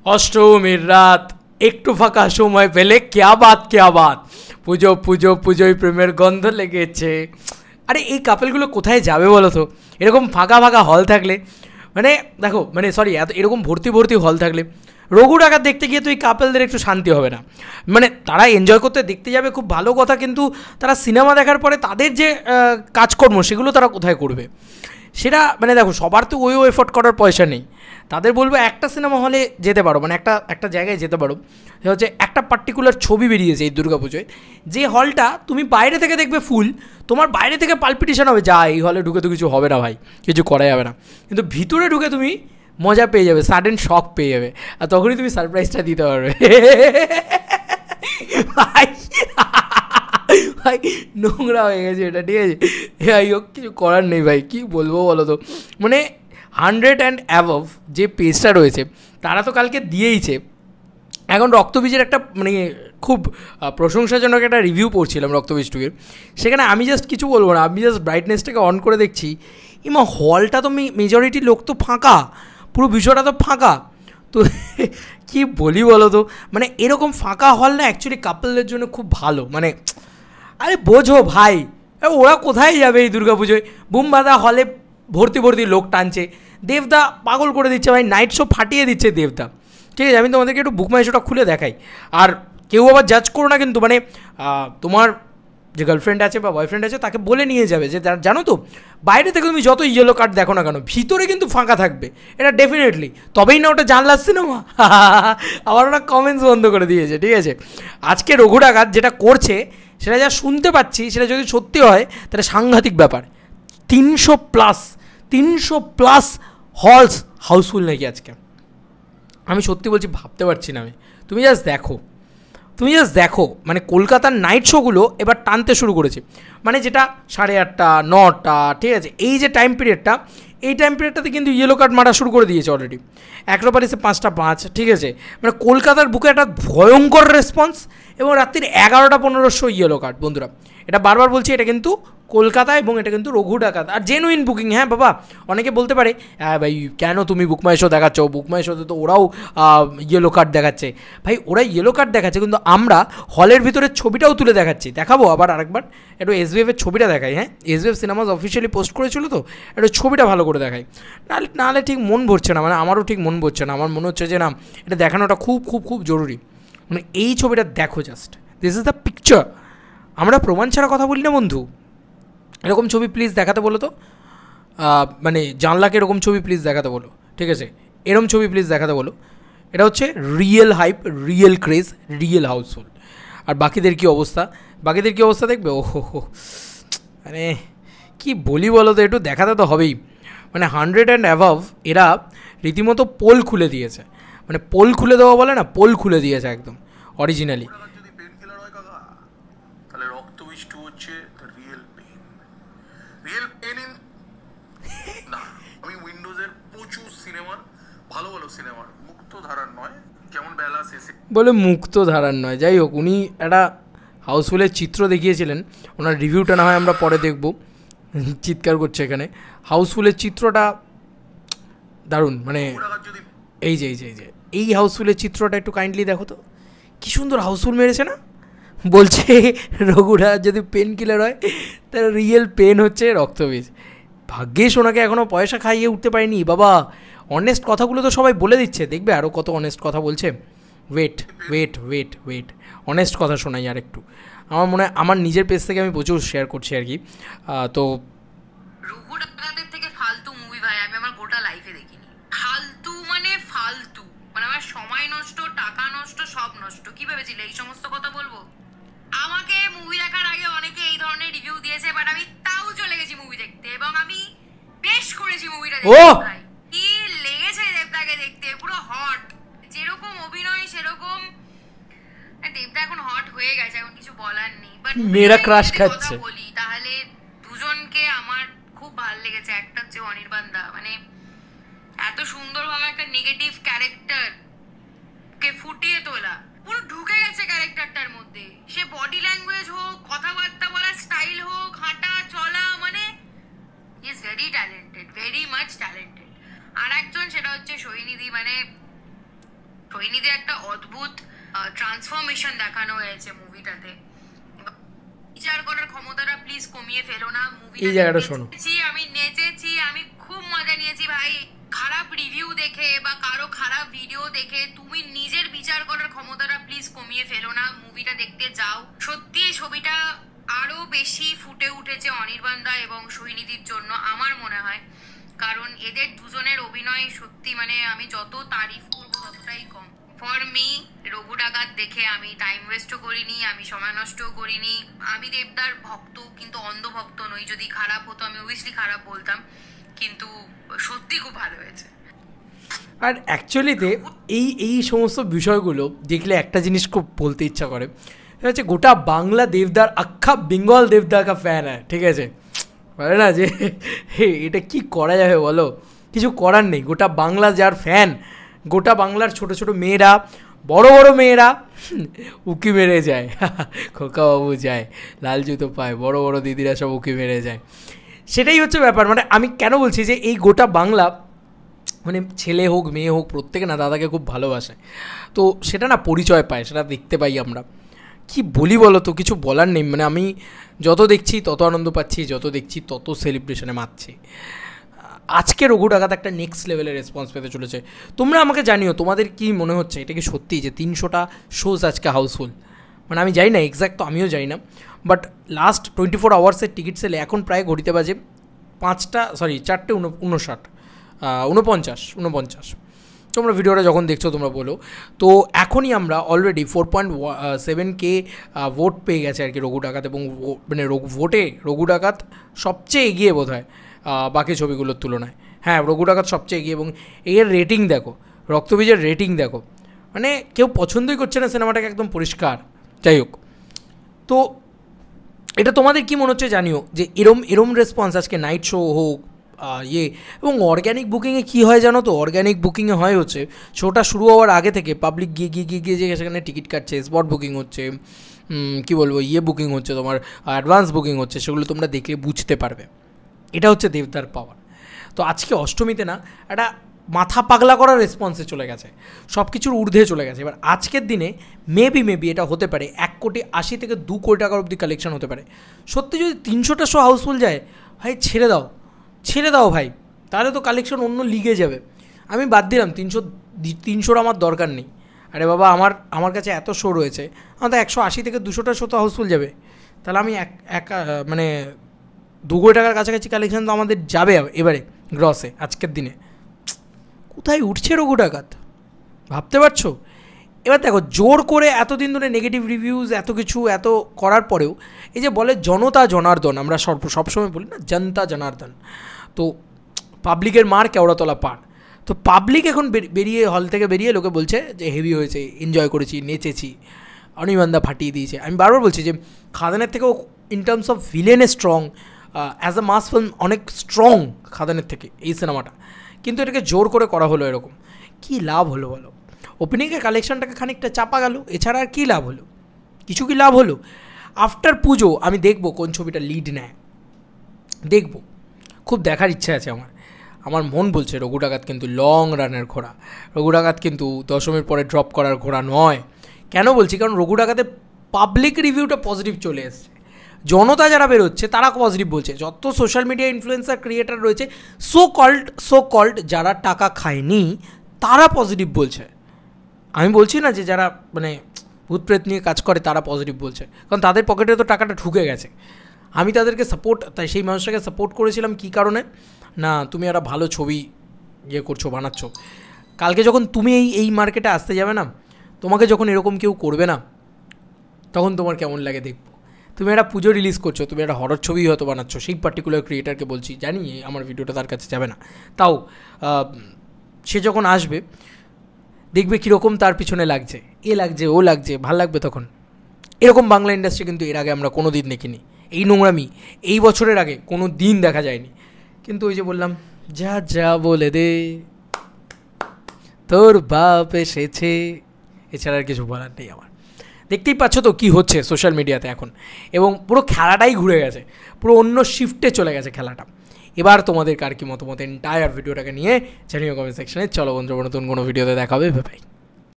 অষ্টমীর রাত, একটু ফাঁকা সময় পেলে ক্যা বাত, পুজো পুজো পুজোয় প্রেমের গন্ধ লেগেছে। আরে এই কাপেলগুলো কোথায় যাবে বলো তো? এরকম ফাঁকা ফাঁকা হল থাকলে, মানে দেখো, মানে সরি, এরকম ভর্তি ভর্তি হল থাকলে রঘু ডাকাত দেখতে গিয়ে তো এই কাপেলদের একটু শান্তি হবে না? মানে তারা এনজয় করতে দেখতে যাবে, খুব ভালো কথা, কিন্তু তারা সিনেমা দেখার পরে তাদের যে কাজকর্ম সেগুলো তারা কোথায় করবে? সেটা মানে দেখো, সবার তো ওই এফোর্ট করার পয়সা নেই। তাদের বলবো একটা সিনেমা হলে যেতে পারো, মানে একটা জায়গায় যেতে পারো, সেটা হচ্ছে একটা পার্টিকুলার ছবি বেরিয়েছে এই দুর্গাপুজোয়, যে হলটা তুমি বাইরে থেকে দেখবে ফুল, তোমার বাইরে থেকে পালপিটেশন হবে, যা এই হলে ঢুকে তো কিছু হবে না ভাই, কিছু করা যাবে না, কিন্তু ভিতরে ঢুকে তুমি মজা পেয়ে যাবে, সাডেন শক পেয়ে যাবে, আর তখনই তুমি সারপ্রাইজটা দিতে পারবে। ভাই ভাই নোংরা হয়ে গেছে এটা, ঠিক আছে? যাই হোক, কিছু করার নেই ভাই, কী বলবো বলো তো। মানে 100 অ্যান্ড অ্যাবভ যে পেজটা রয়েছে তারা তো কালকে দিয়েইছে। এখন রক্তবীজের একটা মানে খুব প্রশংসাজনক একটা রিভিউ পড়ছিলাম রক্তবীজ 2-এর, সেখানে আমি জাস্ট কিছু বলবো না, আমি জাস্ট ব্রাইটনেসটাকে অন করে দেখছি, ইমা হলটা তো মেজরিটি লোক তো ফাঁকা, পুরো বিষয়টা তো ফাঁকা, তো কি বলি বলো তো। মানে এরকম ফাঁকা হল না অ্যাকচুয়ালি কাপলদের জন্য খুব ভালো, মানে আরে বোঝো ভাই, ওরা কোথায় যাবে এই দুর্গাপুজোয়? বুমবাদা হলে ভর্তি ভর্তি লোক টানছে, দেবদা পাগল করে দিচ্ছে ভাই, নাইট শো ফাটিয়ে দিচ্ছে দেবদা, ঠিক আছে? আমি তোমাদেরকে একটু বুক মাই শোটা খুলে দেখাই, আর কেউ আবার জাজ করো না কিন্তু, মানে তোমার যে গার্লফ্রেন্ড আছে বা বয়ফ্রেন্ড আছে তাকে বলে নিয়ে যাবে যে জানো তো, বাইরে থেকে তুমি যত ইয়েলো কার্ড দেখো না কেন, ভিতরে কিন্তু ফাঁকা থাকবে, এটা ডেফিনেটলি, তবেই না ওটা জানলার সিনেমা। আবার ওরা কমেন্টস বন্ধ করে দিয়েছে, ঠিক আছে? আজকে রঘু ডাকাত যেটা করছে সেটা যা শুনতে পাচ্ছি, সেটা যদি সত্যি হয় তাহলে সাংঘাতিক ব্যাপার। 300+ হলস হাউসফুল নাকি আজকে, আমি সত্যি বলছি ভাবতে পারছি না আমি। তুমি জাস্ট দেখো, মানে কলকাতার নাইট শোগুলো এবার টানতে শুরু করেছে, মানে যেটা 8:30, 9টা, ঠিক আছে, এই যে টাইম পিরিয়ডটা, এই টাইম পিরিয়ডটাতে কিন্তু ইয়েলো কার্ড মারা শুরু করে দিয়েছে অলরেডি। অ্যাক্রোপলিসে 5:05, ঠিক আছে, মানে কলকাতার বুকে একটা ভয়ঙ্কর রেসপন্স, এবং রাত্রির 11:15 ইয়েলো কার্ড। বন্ধুরা, এটা বারবার বলছি, এটা কিন্তু কলকাতা এবং এটা কিন্তু রঘু ডাকাত, আর জেনুইন বুকিং। হ্যাঁ বাবা, অনেকে বলতে পারে হ্যাঁ ভাই কেন তুমি বুকমাই শো দেখাচ্ছ, বুকমাই শোতে তো ওরাও ইয়েলো কার্ড দেখাচ্ছে। ভাই ওরা ইয়েলো কার্ড দেখাচ্ছে, কিন্তু আমরা হলের ভিতরে ছবিটাও তুলে দেখাচ্ছি, দেখাবো আবার আরেকবার, একটু এসবিএফের ছবিটা দেখাই। হ্যাঁ, এসবিএফ সিনেমাস অফিসিয়ালি পোস্ট করেছিল তো, একটু ছবিটা ভালো করে দেখাই, নাহলে ঠিক মন ভরছে না, মানে আমারও ঠিক মন ভরছে না, আমার মনে হচ্ছে যে না, এটা দেখানোটা খুব খুব খুব জরুরি। মানে এই ছবিটা দেখো, just this is the picture. আমরা প্রমাণ ছাড়া কথা বলি না বন্ধু, এরকম ছবি প্লিজ দেখাতে বলো তো, মানে জানলাকে এরকম ছবি প্লিজ দেখাতে বলো, ঠিক আছে? এরকম ছবি প্লিজ দেখাতে বলো। এটা হচ্ছে real hype, real craze, real houseful. আর বাকিদের কী অবস্থা দেখবে, ওহো, মানে কি বলি বলো তো, একটু দেখাতে তো হবেই। মানে 100 অ্যান্ড অ্যাভাভ এরা রীতিমতো পোল খুলে দিয়েছে, মানে পোল খুলে দেওয়া বলে না, পোল খুলে দিয়েছে একদম অরিজিনালি। বলে মুক্ত ধারার নয়, যাই হোক, উনি একটা হাউসফুলের চিত্র দেখিয়েছিলেন, ওনার রিভিউটা না হয় আমরা পরে দেখব। চিৎকার করছে এখানে, হাউসফুলের চিত্রটা দারুণ, মানে এই যে এই হাউসফুলের চিত্রটা একটু কাইন্ডলি দেখো তো, কী সুন্দর হাউসফুল মেরেছে না? বলছে রঘুরা যদি পেন কিলার হয় তার রিয়েল পেন হচ্ছে রক্তবীজ। ভাগ্যেশ ওনাকে এখনও পয়সা খাইয়ে উঠতে পারেনি বাবা। অনেস্ট কথাগুলো তো সবাই বলে দিচ্ছে, দেখবে আরও কত অনেস্ট কথা বলছে। ওয়েট অনেস্ট কথা শোনাই আর একটু। আমার মনে হয় আমার নিজের পেজ থেকে আমি প্রচুর শেয়ার করছি আর কি। তো রঘু ডাকাতের থেকে ফালতু মুভি ভাই আমি আমার গোটা লাইফে দেখিনি। ফালতু মানে আমার সময় নষ্ট, টাকা নষ্ট, সব নষ্ট। কি ভেবেছিলে এই সমস্ত কথা বলবো? আমাকে মুভি দেখার আগে অনেকে এই ধরনের রিভিউ দিয়েছে, বাট আমি তাও চলে গেছি মুভি দেখতে, এবং আমি বেশ করেছি মুভিটা দেখতে। কি লেগেছে দেবদাকে দেখতে, পুরো হট, যেরকম অভিনয় সেরকম। দেবদা এখন হট হয়ে গেছে, এখন কিছু বলার নেই। বাট মেরা ক্রাশ খাচ্ছে বলি তাহলে দুজনকে আমার খুব ভালো লেগেছে। একটা হচ্ছে অনির্বাণ দা, মানে এত সুন্দরভাবে একটা নেগেটিভ ক্যারেক্টার কে ফুটিয়ে তোলা, পুরো ঢুকে গেছে ক্যারেক্টারটার মধ্যে। সে বডি ল্যাঙ্গুয়েজ হোক, কথাবার্তা বলার স্টাইল হোক, হাঁটা চলা, মানে he is very talented, very much talented. আর একজন সেটা হচ্ছে সোহিনীদি, মানে সোহিনীদের একটা অদ্ভুত ট্রান্সফরমেশন দেখানো হয়েছে মুভিটাতে। বিচার করার ক্ষমতাটা প্লিজ কমিয়ে ফেলো না। এই জায়গাটা শোনো, আমি নেচেছি, আমি খুব মজা নিয়েছি ভাই। খারাপ রিভিউ দেখে বা কারো খারাপ ভিডিও দেখে তুমি নিজের বিচার করার ক্ষমতাটা প্লিজ কমিয়ে ফেলো না, মুভিটা দেখতে যাও। সত্যি এই ছবিটা আরো বেশি ফুটে উঠেছে অনির্বাণ দা এবং সোহিনীদির জন্য আমার মনে হয়, কারণ এদের দুজনের অভিনয় সত্যি মানে আমি যত তারিফ করবো ততটাই কম। ফর মি রঘু ডাকাত দেখে আমি টাইম ওয়েস্টও করিনি, আমি সময় নষ্টও করিনি। আমি দেবদার ভক্ত, কিন্তু অন্ধ ভক্ত নই। যদি খারাপ হতো আমি অবভিয়াসলি খারাপ বলতাম, কিন্তু সত্যি খুব ভালো হয়েছে। আর অ্যাকচুয়ালিতে এই সমস্ত বিষয়গুলো দেখলে একটা জিনিস খুব বলতে ইচ্ছা করে, সেটা হচ্ছে গোটা বাংলা দেবদার, আখ্যা বেঙ্গল দেবদার কা ফ্যান হয়, ঠিক আছে? বলে না যে এটা কি করা যাবে বলো, কিছু করার নেই। গোটা বাংলা যার ফ্যান, গোটা বাংলার ছোট ছোট মেয়েরা, বড় বড় মেয়েরা উকি মেরে যায়, খোকাবাবু যায়, লাল জুতো পায়, বড় বড় দিদিরা সব উকি মেরে যায়। সেটাই হচ্ছে ব্যাপার। মানে আমি কেন বলছি যে এই গোটা বাংলা মানে ছেলে হোক মেয়ে হোক প্রত্যেকে না দাদাকে খুব ভালোবাসে, তো সেটা না পরিচয় পায়, সেটা দেখতে পাই আমরা। কি বলি বলো তো, কিছু বলার নেই। মানে আমি যত দেখছি তত আনন্দ পাচ্ছি, যত দেখছি তত সেলিব্রেশনে মাতছি। আজকে রঘু ডাকাত একটা নেক্সট লেভেলের রেসপন্স পেতে চলেছে। তোমরা আমাকে জানিও তোমাদের কি মনে হচ্ছে, এটা কি সত্যি যে 300টা শোজ আজকে হাউসফুল? মানে আমি জানি না এক্স্যাক্ট, তো আমিও জানি না, বাট লাস্ট 24 আওয়ার্সের টিকিট সেলে এখন প্রায় ঘড়িতে বাজে 4:49। তোমরা ভিডিওটা যখন দেখছো তোমরা বলো। তো এখনই আমরা অলরেডি 4.7K ভোট পেয়ে গেছে আর কি রঘু ডাকাত, এবং মানে ভোটে রঘু ডাকাত সবচেয়ে এগিয়ে বোধ হয় বাকি ছবিগুলোর তুলনায়। হ্যাঁ, রঘু ডাকাত সবচেয়ে এগিয়ে, এবং এর রেটিং দেখো, রক্তবীজের রেটিং দেখো, মানে কেউ পছন্দই করছে না সিনেমাটাকে, একদম পরিষ্কার। যাই হোক, তো এটা তোমাদের কি মনে হচ্ছে জানিও, যে এরম রেসপন্স আজকে নাইট শো হোক এবং অর্গ্যানিক বুকিংয়ে কী হয় জানো তো? অর্গ্যানিক বুকিংয়ে হয় হচ্ছে শোটা শুরু হওয়ার আগে থেকে পাবলিক গিয়ে যে সেখানে টিকিট কাটছে, স্পট বুকিং হচ্ছে, কী বলবো, বুকিং হচ্ছে, তোমার অ্যাডভান্স বুকিং হচ্ছে, সেগুলো তোমরা দেখলে বুঝতে পারবে। এটা হচ্ছে দেবদার পাওয়ার। তো আজকে অষ্টমীতে না একটা মাথা পাগলা করার রেসপন্সে চলে গেছে, সব কিছুর ঊর্ধ্বে চলে গেছে। এবার আজকের দিনে মেবি এটা হতে পারে 1.80 থেকে 2 কোটি টাকার অবধি কালেকশন হতে পারে। সত্যি যদি 300টা শো হাউসফুল যায়, ভাই ছেড়ে দাও ভাই, তাহলে তো কালেকশন অন্য লিগে যাবে। আমি বাদ দিলাম 300 আমার দরকার নেই। আরে বাবা, আমার কাছে এত শো রয়েছে, আমার তো 180 থেকে 200টা শো তো হাউসফুল যাবে। তাহলে আমি মানে 2 কোটি টাকার কাছাকাছি কালেকশন তো আমাদের যাবে এবারে গ্রসে আজকের দিনে। কোথায় উঠছে রঘু ডাকাত, ভাবতে পারছো? এবার দেখো, জোর করে এতদিন ধরে নেগেটিভ রিভিউজ এত কিছু এত করার পরেও এই যে বলে জনতা জনার্দন, আমরা সবসময় বলি না জনতা জনার্দন, তো পাবলিকের মার কেওড়াতলা পার। তো পাবলিক এখন বেরিয়ে, হল থেকে বেরিয়ে লোকে বলছে যে হেভি হয়েছে, এনজয় করেছি, নেচেছি, অনির্বাণদা ফাটিয়ে দিয়েছে। আমি বারবার বলছি যে খাদানের থেকেও ইন টার্মস অফ ভিলেনে strong, as a mass film অনেক স্ট্রং খাদানের থেকে এই সিনেমাটা, কিন্তু এটাকে জোর করে করা হলো এরকম। কী লাভ হলো বলো? ওপেনিংয়ের কালেকশনটাকে খানিকটা চাপা গেল, এছাড়া আর কী লাভ হলো? কিছু কি লাভ হলো? আফটার পুজো আমি দেখব কোন ছবিটা লিড নেয়, দেখব, খুব দেখার ইচ্ছা আছে আমার মন বলছে রঘু ডাকাত কিন্তু লং রানের ঘোড়া। রঘু ডাকাত কিন্তু দশমীর পরে ড্রপ করার ঘোড়া নয়। কেন বলছি? কারণ রঘু ডাকাতের পাবলিক রিভিউটা পজিটিভ চলে এসছে, জনতা যারা বেরোচ্ছে তারা পজিটিভ বলছে। যত সোশ্যাল মিডিয়া ইনফ্লুয়েন্সার ক্রিয়েটার রয়েছে সো কল্ড যারা টাকা খায়নি তারা পজিটিভ বলছে। আমি বলছি না যে যারা মানে ভূতপ্রেত নিয়ে কাজ করে তারা পজিটিভ বলছে, কারণ তাদের পকেটে তো টাকাটা ঢুকে গেছে। আমি তাদেরকে তাই সেই মানুষটাকে সাপোর্ট করেছিলাম। কী কারণে? না, তুমি একটা ভালো ছবি বানাচ্ছ, কালকে যখন তুমি এই মার্কেটে আসতে যাবে না, তোমাকে যখন এরকম কেউ করবে না, তখন তোমার কেমন লাগে দেখবো। তুমি একটা পুজো রিলিজ করছো, তুমি একটা হরর ছবি হয়তো বানাচ্ছ, সেই পার্টিকুলার ক্রিয়েটারকে বলছি, জানি আমার ভিডিওটা তার কাছে যাবে না, তাও সে যখন আসবে দেখবে কীরকম তার পিছনে লাগছে, লাগছে ও লাগছে, ভাল লাগবে তখন। এরকম বাংলা ইন্ডাস্ট্রি কিন্তু এর আগে আমরা কোনো দিন দেখিনি। এই নোংরামি এই বছরের আগে কোনো দিন দেখা যায়নি। কিন্তু ওই যে বললাম, যা বলে দে তোর বাপ এসেছে, এছাড়া আর কিছু বলার নেই আমার। দেখতেই পাচ্ছ তো কী হচ্ছে সোশ্যাল মিডিয়াতে এখন, এবং পুরো খেলাটাই ঘুরে গেছে, পুরো অন্য শিফটে চলে গেছে খেলাটা। এবার তোমাদের কার কি মতামত এন্টায়ার ভিডিওটাকে নিয়ে জানিও কমেন্ট সেকশনে। চলো বন্ধুরা, নতুন কোনো ভিডিওতে দেখা হবে, বাই।